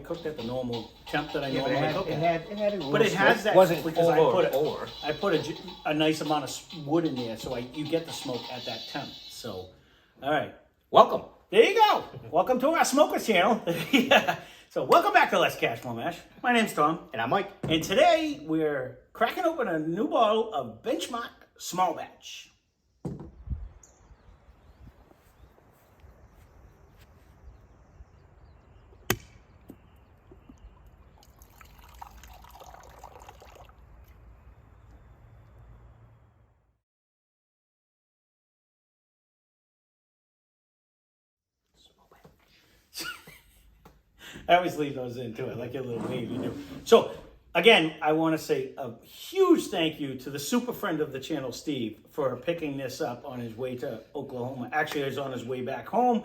cooked at the normal temp that I Yeah, but normally cook at. it had a But it has that wasn't because over. I put a nice amount of wood in there, so you get the smoke at that temp. So, all right. Welcome. There you go. Welcome to our Smokers channel. Yeah. So welcome back to Less Cash, More Mash. My name's Tom. And I'm Mike. And today we're cracking open a new bottle of Benchmark Small Batch. I always leave those in too. I like your little wave you do. So, again, I want to say a huge thank you to the super friend of the channel, Steve, for picking this up on his way to Oklahoma. Actually, he was on his way back home.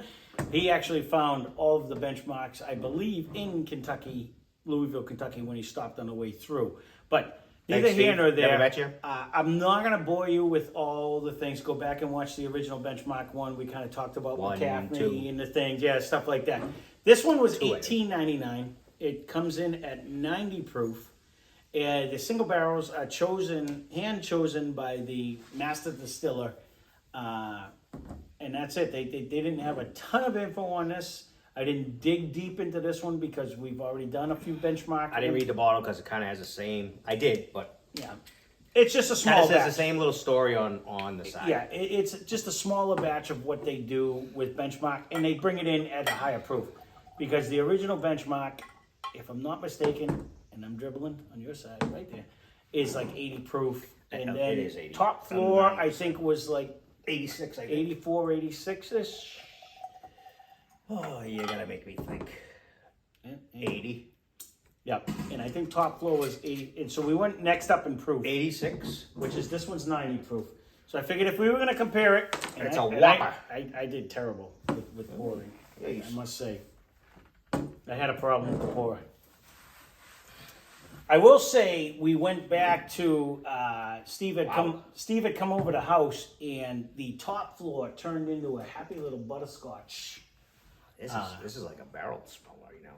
He actually found all of the benchmarks, I believe, in Kentucky, Louisville, Kentucky, when he stopped on the way through. But neither Thanks, here Steve. nor there. Never met you. I'm not going to bore you with all the things. Go back and watch the original benchmark one. We kind of talked about One, McCaffrey two. and the things, yeah, stuff like that. This one was $18.99. It comes in at 90 proof. And the single barrels are hand chosen by the master distiller. And that's it. They didn't have a ton of info on this. I didn't dig deep into this one because we've already done a few benchmarks. I didn't read the bottle because it kind of has the same. I did, but Yeah. It's just a kind small of says batch. the same little story on the side. Yeah, it's just a smaller batch of what they do with benchmark, and they bring it in at a higher proof. Because the original benchmark, if I'm not mistaken, and I'm dribbling on your side right there, is like 80 proof. And It then is 80. top floor, I think, was like 86, I think. 84, 86-ish. Oh, you're going to make me think. 80. Yep, and I think top floor was 80. And so we went next up in proof, 86. which is this one's 90 proof. So I figured if we were going to compare it, and It's a and whopper. I did terrible with pouring. Yes. I must say. I had a problem with the pour. I will say we went back to Steve had come over the house, and the top floor turned into a happy little butterscotch. This is like a barrel smell right now.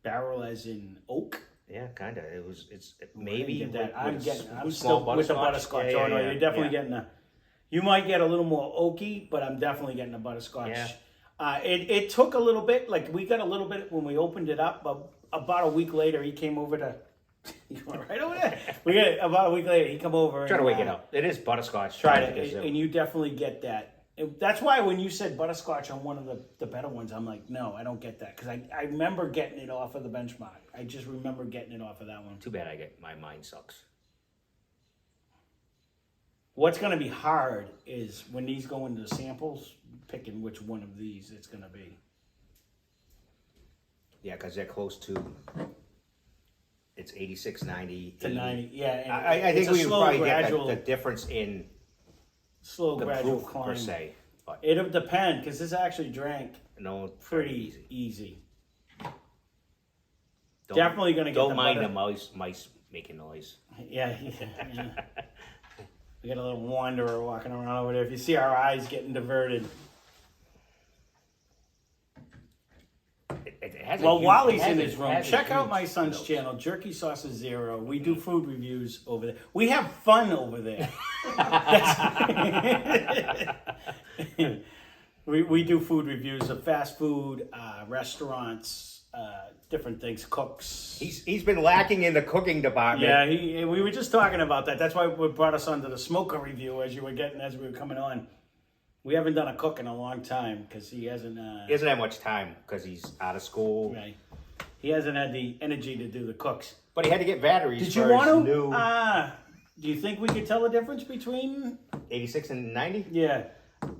Barrel as in oak. Yeah, kind of. It's maybe Get that. I'm small still with the butterscotch. Yeah, Oh no, yeah, you're definitely yeah. getting a. You might get a little more oaky, but I'm definitely getting a butterscotch. Yeah. It took a little bit. Like we got a little bit when we opened it up, but about a week later he came over to. You went right over there. About a week later he come over. Try to and, wake it up. It is butterscotch. Tried it, and you definitely get that. That's why when you said butterscotch on one of the better ones, I'm like, no, I don't get that because I remember getting it off of the benchmark. I just remember getting it off of that one. Too bad I get my mind sucks. What's going to be hard is when these go into the samples, picking which one of these it's going to be. Yeah, because they're close to. It's 86, 90. To 90, yeah. And I think it's a we would slow, probably gradual, get the difference in slow, the gradual proof climb. per se. But It'll depend because this actually drank no, pretty easy. Don't- Definitely going to get Don't the mind butter. the mice making noise. Yeah. We got a little wanderer walking around over there. If you see our eyes getting diverted. It has a Well, huge- while it he's has in a- his it room, has a check out huge my son's nose. channel, Jerky Sauce is Zero. We do food reviews over there. We have fun over there. we do food reviews of fast food, restaurants, different things, cooks. He's been lacking in the cooking department. Yeah, we were just talking about that. That's why we brought us onto the smoker review as we were coming on. We haven't done a cook in a long time because he hasn't. He doesn't have much time because he's out of school. Right. He hasn't had the energy to do the cooks. But he had to get batteries. Did for you want his to? new Do you think we could tell the difference between? 86 and 90? Yeah.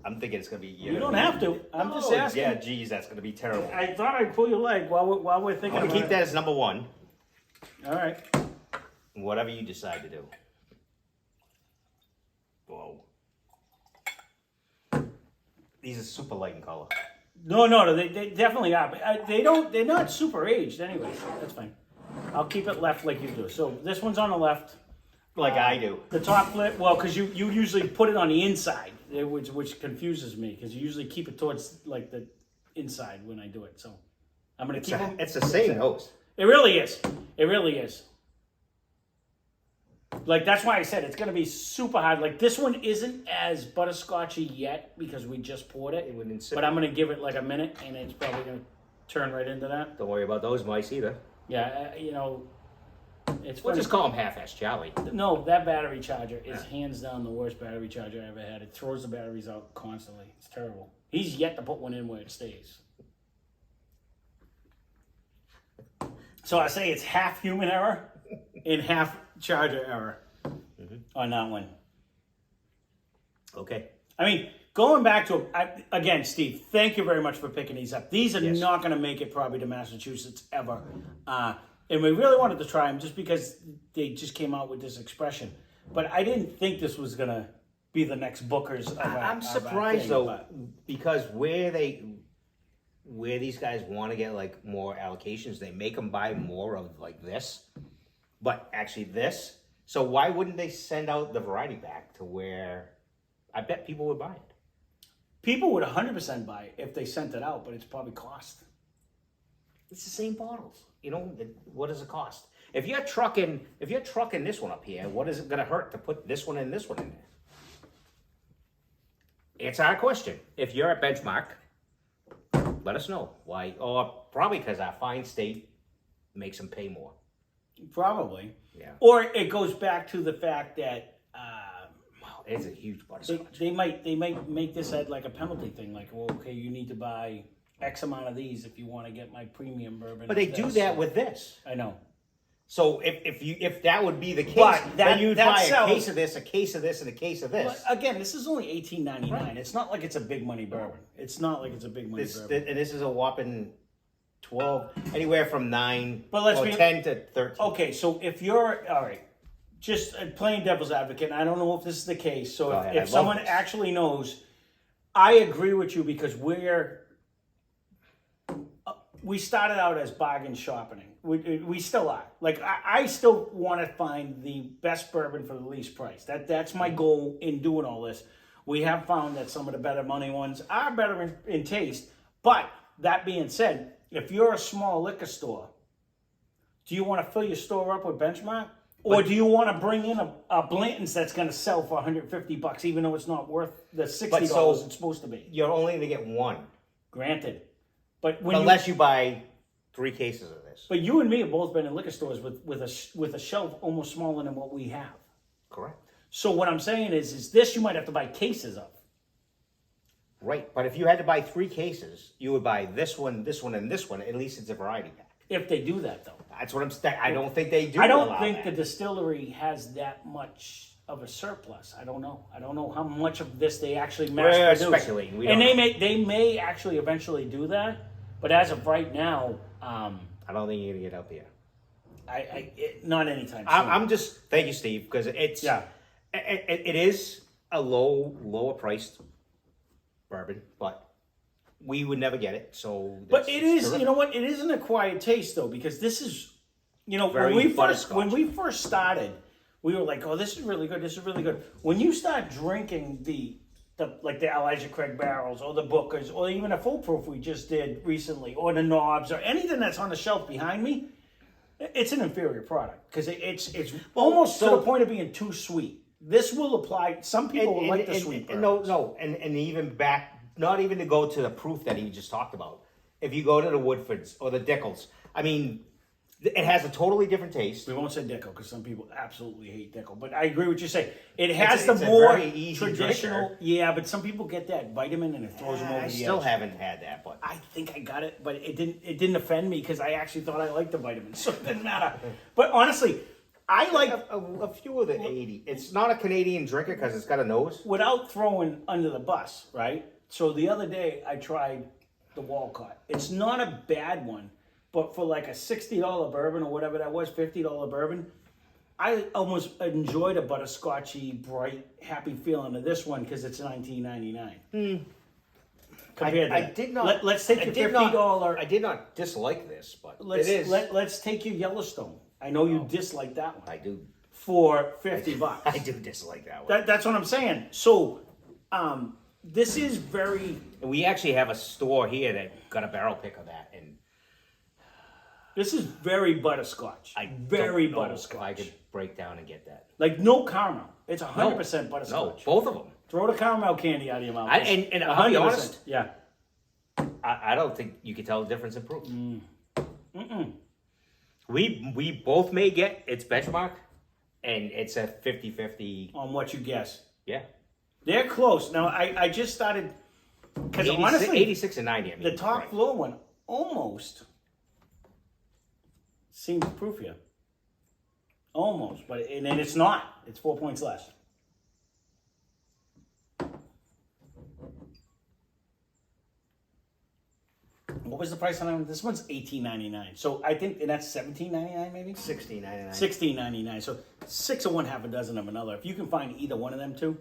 I'm thinking it's gonna be. You don't have to. I'm just asking. Yeah, geez, that's gonna be terrible. I thought I'd pull your leg while we're thinking. I'm gonna about keep that as number one. All right. Whatever you decide to do. Whoa. These are super light in color. No, they definitely are. But they're not super aged anyway, so that's fine. I'll keep it left like you do. So this one's on the left. Like I do. The top flip, well, because you usually put it on the inside. which confuses me because you usually keep it towards like the inside when I do it. So I'm gonna keep them. It's the same nose. It really is. It really is. Like, that's why I said it's going to be super hard. Like, this one isn't as butterscotchy yet because we just poured it. But I'm going to give it like a minute, and it's probably going to turn right into that. Don't worry about those mice either. Yeah, it's We'll funny. just call him half-ass Charlie. No, that battery charger is hands down the worst battery charger I ever had. It throws the batteries out constantly. It's terrible. He's yet to put one in where it stays. So I say it's half human error and half charger error on that one. Okay. I mean, going back to again, Steve, thank you very much for picking these up. These are not going to make it probably to Massachusetts ever. And we really wanted to try them just because they just came out with this expression. But I didn't think this was going to be the next Booker's. I'm surprised though, because where these guys want to get like more allocations, they make them buy more of like this, but actually this. So why wouldn't they send out the variety pack to where I bet people would buy it? People would 100% buy it if they sent it out, but it's probably cost. It's the same bottles. What does it cost? If you're trucking this one up here, what is it going to hurt to put this one and this one in there? Answer our question. If you're at Benchmark, let us know why, or probably because our fine state makes them pay more. Probably. Yeah. Or it goes back to the fact that it's a huge butterscotch. they might make this at like a penalty thing, like, well, okay, you need to buy X amount of these if you want to get my premium bourbon. But they do that with this. I know. So if that would be the case, But then you'd buy sells, a case of this, a case of this, and a case of this. But again, this is only $18.99. Right. It's not like it's a big money bourbon. It's not like it's a big money bourbon. And this is a whopping 12, anywhere from 9 but let's or be, 10 to 13. Okay, so if you're, all right, just playing devil's advocate, and I don't know if this is the case, so if someone actually knows, I agree with you because we started out as bargain shopping. We still are. Like, I still want to find the best bourbon for the least price. That's my goal in doing all this. We have found that some of the better money ones are better in taste. But that being said, if you're a small liquor store, do you want to fill your store up with Benchmark? Or do you want to bring in a Blanton's that's going to sell for $150, even though it's not worth the $60 it's supposed to be? You're only going to get one. Granted. But unless you buy 3 cases of this. But you and me have both been in liquor stores with a shelf almost smaller than what we have. Correct. So what I'm saying is this you might have to buy cases of. Right. But if you had to buy 3 cases, you would buy this one, and this one. At least it's a variety pack. If they do that, though. That's what I'm saying. I don't think they do. I don't think the distillery has that much of a surplus. I don't know. I don't know how much of this they actually mass produce. We're speculating. And they may actually eventually do that. But as of right now, I don't think you're gonna get up here. Not anytime soon. I'm just thank you, Steve, because it is a lower priced bourbon, but we would never get it. So, but it is terrific. You know what? It is an acquired taste though, because this is, when we first started, we were like, oh, this is really good. This is really good. When you start drinking the Elijah Craig barrels or the Bookers or even a full proof we just did recently or the Knobs or anything that's on the shelf behind me, it's an inferior product because it's almost to the point of being too sweet. This will apply. Some people will like the sweet bourbons. And even back, not even to go to the proof that he just talked about. If you go to the Woodfords or the Dickles, I mean, it has a totally different taste. We won't say Dickel because some people absolutely hate Dickel. But I agree with what you say. It has the more traditional. Drinker. Yeah, but some people get that vitamin and it throws them over the edge. I still haven't had that, but I think I got it, but it didn't offend me because I actually thought I liked the vitamins, so it didn't matter. But honestly, I like a few of the 80. It's not a Canadian drinker because it's got a nose. Without throwing under the bus, right? So the other day I tried the Walcott. It's not a bad one. But for like a $60 bourbon or whatever that was, $50 bourbon, I almost enjoyed a butterscotchy, bright, happy feeling of this one because it's $19.99. Compared to I did not. Let's take your $50. I did not dislike this, but let's, it is. Let's take your Yellowstone. I know you dislike that one. I do. For $50. I do dislike that one. That's what I'm saying. So, This is very. And we actually have a store here that got a barrel pick of that, and This is very butterscotch. Very don't know butterscotch. if I could break down and get that. Like no caramel. It's 100% butterscotch. No, both of them. Throw the caramel candy out of your mouth. And I'll be 100%. honest. Yeah. I don't think you can tell the difference in proof. We both may get its benchmark, and it's a 50-50. On what you guess. Yeah. They're close. Now, I just started, because 86, honestly, 86 and 90. I mean, the top right. floor one almost seems proofier. Almost, and it's not. It's 4 points less. What was the price on it? This one's $18.99. So I think, and that's $17.99 maybe? $16.99. $16.99. So 6 of one, half a dozen of another. If you can find either one of them two,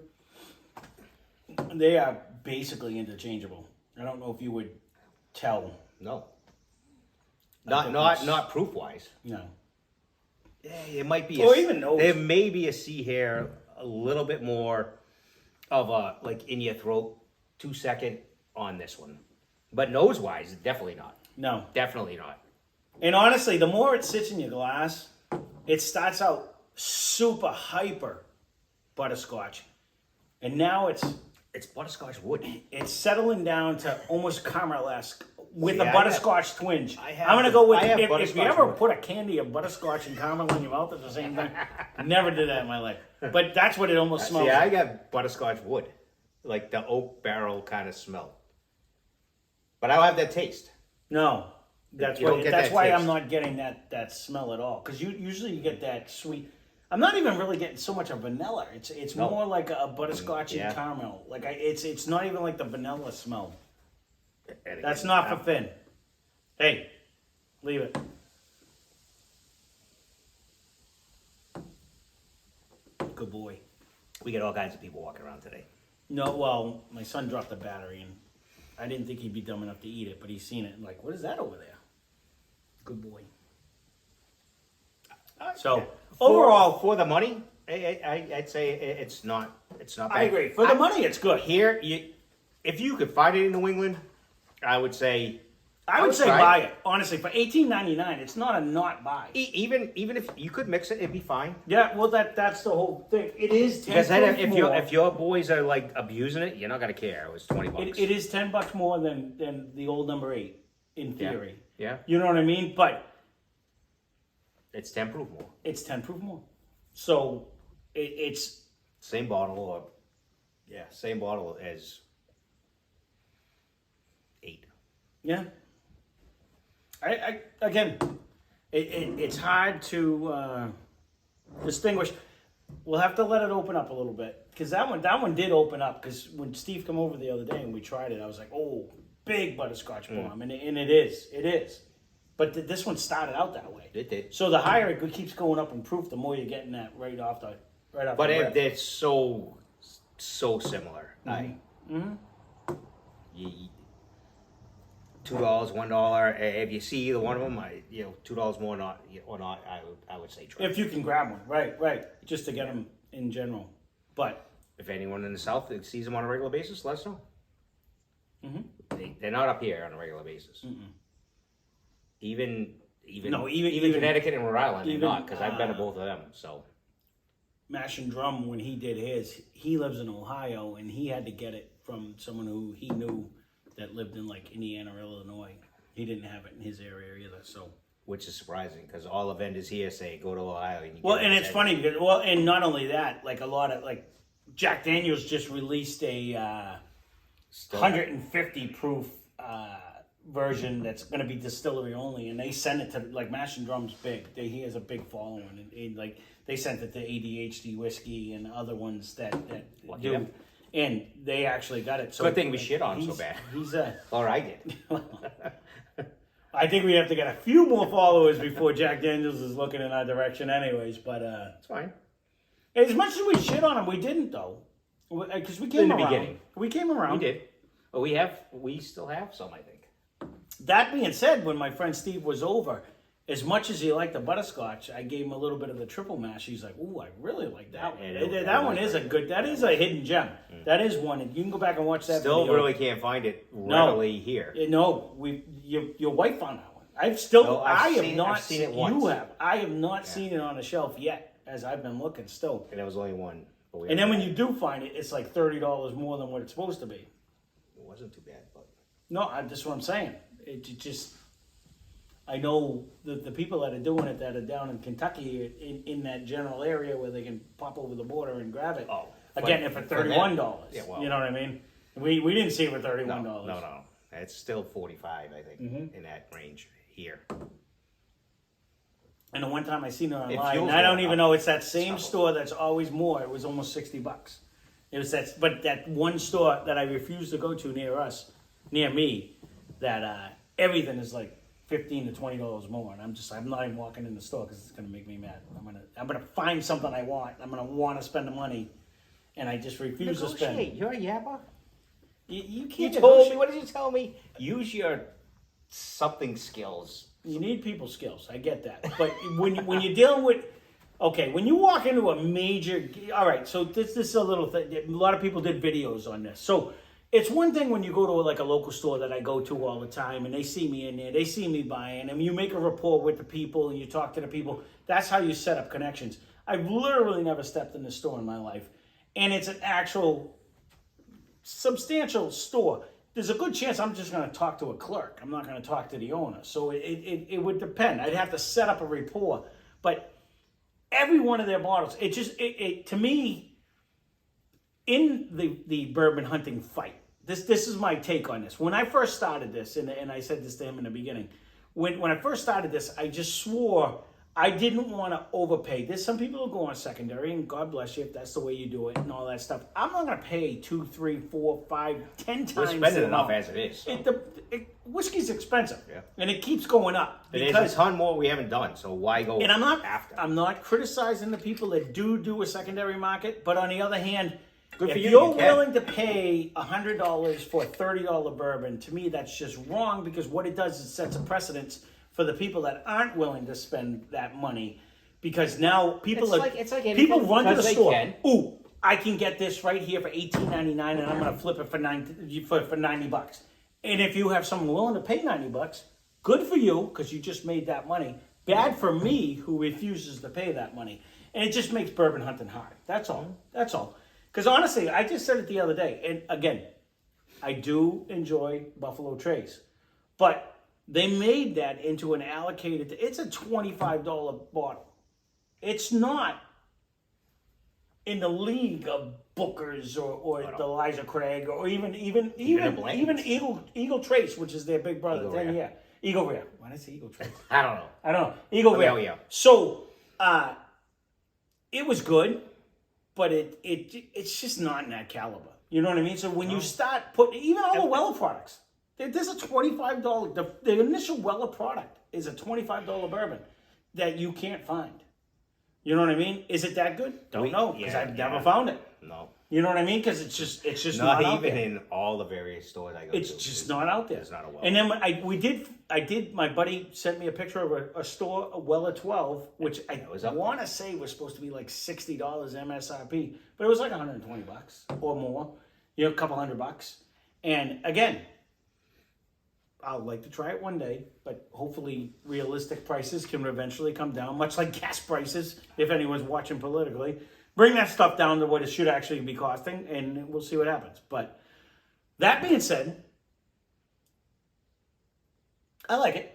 they are basically interchangeable. I don't know if you would tell. No. Not proof wise. No. Yeah, it might be. Or even nose. There may be a C hair, a little bit more of a like in your throat, 2 second on this one, but nose wise, definitely not. No. Definitely not. And honestly, the more it sits in your glass, it starts out super hyper butterscotch, and now it's butterscotch wood. It's settling down to almost caramel-esque with See, a butterscotch twinge. I'm going to go with, if you ever put a candy of butterscotch and caramel in your mouth at the same time, never did that in my life. But that's what it almost smells Yeah, like. I got butterscotch wood, like the oak barrel kind of smell. But I don't have that taste. No, that's You don't get that why taste. I'm not getting that smell at all. Because usually you get that sweet. I'm not even really getting so much of vanilla. It's No. more like a butterscotch Yeah. and caramel. Like it's not even like the vanilla smell. And That's again, not for Finn. Hey, leave it. Good boy. We get all kinds of people walking around today. No, well, my son dropped the battery, and I didn't think he'd be dumb enough to eat it, but he's seen it and like, what is that over there? Good boy. So overall, for the money, I'd say it's not bad. I agree. For the money, it's good. Here, if you could find it in New England, I would say. I would say try buy it. Honestly, for $18.99, it's not a not buy. Even if you could mix it, it'd be fine. Yeah, well, that's the whole thing. It is 10 Because then bucks more. if your boys are like abusing it, you're not gonna care. It was $20. It is $10 more than the old number 8 in theory. Yeah. You know what I mean? But It's 10 proof more. it's 10 proof more. So it's Same bottle or same bottle as 8. yeah. I again, it's hard to distinguish. We'll have to let it open up a little bit because that one did open up because when Steve came over the other day and we tried it, I was like, oh, big butterscotch bomb, and it is. But this one started out that way. It did. So the higher it keeps going up in proof, the more you're getting that right off the But the rip. they're so similar. $2, $1. If you see either one of them, $2 more or not, I would say try. If you can grab one, right, just to get them in general. But If anyone in the South that sees them on a regular basis, let us know. They're not up here on a regular basis. Even Connecticut and Rhode Island, they're even, not, because I've been to both of them. So Mash and Drum, when he did his, he lives in Ohio, and he had to get it from someone who he knew that lived in like Indiana or Illinois. He didn't have it in his area either, so. which is surprising because all the vendors here say go to Ohio. And you Well, get and it it's at- funny because and not only that, like a lot of like Jack Daniels just released a 150 proof version that's going to be distillery only, and they send it to like Mash and Drum's big. He has a big following, and like they sent it to ADHD whiskey and other ones that Lucky do. them. And they actually got it. So Good thing we shit on so bad. He's Or I did. I think we have to get a few more followers before Jack Daniels is looking in our direction, anyways. But It's fine. as much as we shit on him, we didn't though, because we came In the around. beginning. We came around. We did. But we still have some, I think. That being said, when my friend Steve was over, as much as he liked the butterscotch, I gave him a little bit of the triple mash. He's like, "Ooh, I really like that one." That one is a good. That is a hidden gem. That is one. You can go back and watch that. Still video. really can't find it readily here. No, your wife found that one. I've seen it once. You have. I have not seen it on the shelf yet, as I've been looking still. And there was only one. And then when you do find it, it's like $30 more than what it's supposed to be. It wasn't too bad, but No, that's what I'm saying. It just, I know the people that are doing it that are down in Kentucky in that general area where they can pop over the border and grab it. Oh, getting it for $31. Yeah, well, you know what I mean? We didn't see it for $31. No. It's still 45, I think, in that range here. And the one time I seen it online, fuel's and I don't going even up. know it's that same store that's always more. It was almost $60. It was but that one store that I refuse to go to near me, that everything is like $15 to $20 more, and I'm not even walking in the store because it's gonna make me mad. I'm gonna find something I want. I'm gonna want to spend the money, and I just refuse to spend. You're a yapper. You You can't. told me. What did you tell me? Use your something skills. You need people skills. I get that. But when you're dealing with, okay, when you walk into a major, all right, so this is a little thing. A lot of people did videos on this. So it's one thing when you go to like a local store that I go to all the time and they see me in there, they see me buying, and you make a rapport with the people and you talk to the people. That's how you set up connections. I've literally never stepped in the store in my life. And it's an actual substantial store. There's a good chance I'm just going to talk to a clerk. I'm not going to talk to the owner. So it would depend. I'd have to set up a rapport. But every one of their bottles, to me, in the bourbon hunting fight, this is my take on this. When I first started this, and I said this to him in the beginning, when I first started this, I just swore I didn't want to overpay. There's some people who go on secondary, and God bless you if that's the way you do it and all that stuff. I'm not going to pay 2, 3, 4, 5, 10 times. We're spending enough as it is. So. Whiskey's expensive, Yeah. and it keeps going up. There's a ton more we haven't done, so why go and after? I'm not criticizing the people that do a secondary market, but on the other hand, Good for if you, you're you can. willing to pay $100 for a $30 bourbon, to me that's just wrong, because what it does is it sets a precedence for the people that aren't willing to spend that money, because now people it's like anything, people run to the because they store. can. Ooh, I can get this right here for $18.99, and I'm going to flip it for $90. And if you have someone willing to pay $90, good for you, because you just made that money. Bad for me, who refuses to pay that money, and it just makes bourbon hunting hard. That's all. That's all. Because honestly, I just said it the other day, and again, I do enjoy Buffalo Trace, but they made that into an allocated. It's a $25 bottle. It's not in the league of Booker's or the Elijah Craig or even Eagle Trace, which is their big brother. Eagle Rare. Why did I say Eagle Trace? I don't know. Eagle Rare. Yeah. So it was good, but it's just not in that caliber. You know what I mean? So when you start putting even all the Weller products. There's a $25, the initial Weller product is a $25 bourbon that you can't find. You know what I mean? Is it that good? Don't know, because I've never found it. No. You know what I mean? Because it's just not out there. Not even in all the various stores I go to. It's just not out there. It's not a Weller. And then my buddy sent me a picture of a store, a Weller 12, which I want to say was supposed to be like $60 MSRP, but it was like $120 or more, a couple $100. And again, I'd like to try it one day, but hopefully realistic prices can eventually come down, much like gas prices, if anyone's watching politically. Bring that stuff down to what it should actually be costing, and we'll see what happens. But that being said, I like it.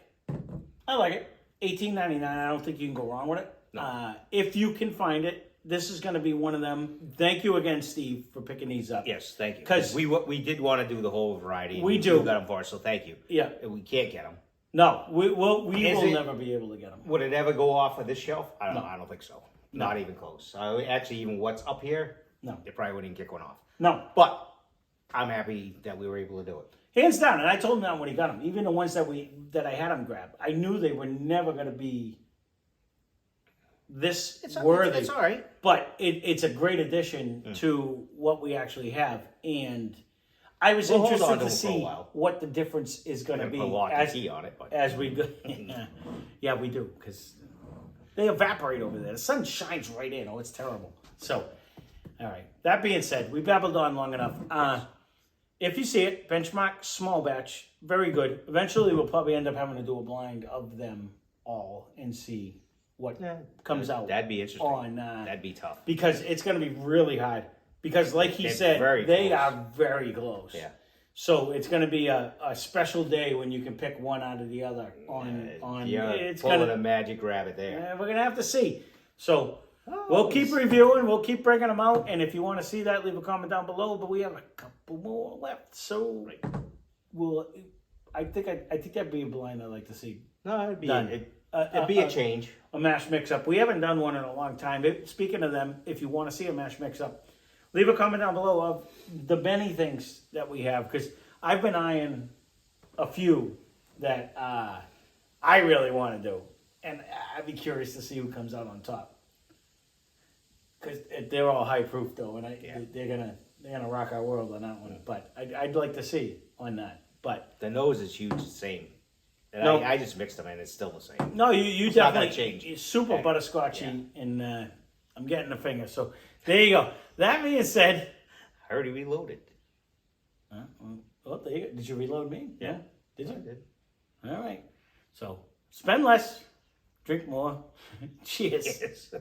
$18.99, I don't think you can go wrong with it. No. If you can find it, this is going to be one of them. Thank you again, Steve, for picking these up. Yes, thank you. Because we did want to do the whole variety. We do. You got them for us, so thank you. Yeah. We can't get them. No, we will never be able to get them. Would it ever go off of this shelf? I don't think so. No. Not even close. Actually, even what's up here, no, it probably wouldn't kick one off. No. But I'm happy that we were able to do it. Hands down, and I told him that when he got them. Even the ones that I had him grab, I knew they were never going to be this worthy. It's all right. But it's a great addition to what we actually have. And I was We'll hold interested on to to them for a see while. what the difference is going to Gonna be put a lock as and key on it, but as we go. Yeah, we do, because they evaporate over there. The sun shines right in. Oh, it's terrible. So, all right. That being said, we babbled on long enough. If you see it, benchmark small batch, very good. Eventually, we'll probably end up having to do a blind of them all and see what comes out. That'd be interesting. On That'd be tough. because it's going to be really hard. Because, like he They're said, very they close. are very close. Yeah. So it's going to be a special day when you can pick one out of the other. You're It's pulling gonna, a magic rabbit there. we're gonna have to see. So we'll keep reviewing. We'll keep bringing them out. And if you want to see that, leave a comment down below. But we have a couple more left, so we'll. I think that'd be a blind I'd like to see. No, it'd be Done. it'd be a change. A mash mix-up. We haven't done one in a long time. Speaking of them, if you want to see a mash mix-up, leave a comment down below of the many things that we have, because I've been eyeing a few that I really want to do, and I'd be curious to see who comes out on top. Because they're all high proof though, and they're gonna rock our world on that one. But I'd like to see on that. But The nose is huge, same. And No. I just mixed them and it's still the same. no, you It's not definitely gonna change. you're super Okay. butterscotchy, and I'm getting the finger. So there you go. That being said. I already reloaded. Oh, there you go. Did you reload me? Yeah. Did you? I did. All right. So spend less, drink more. Cheers. Yes.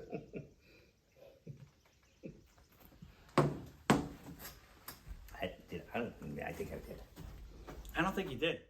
I think I did. I don't think you did.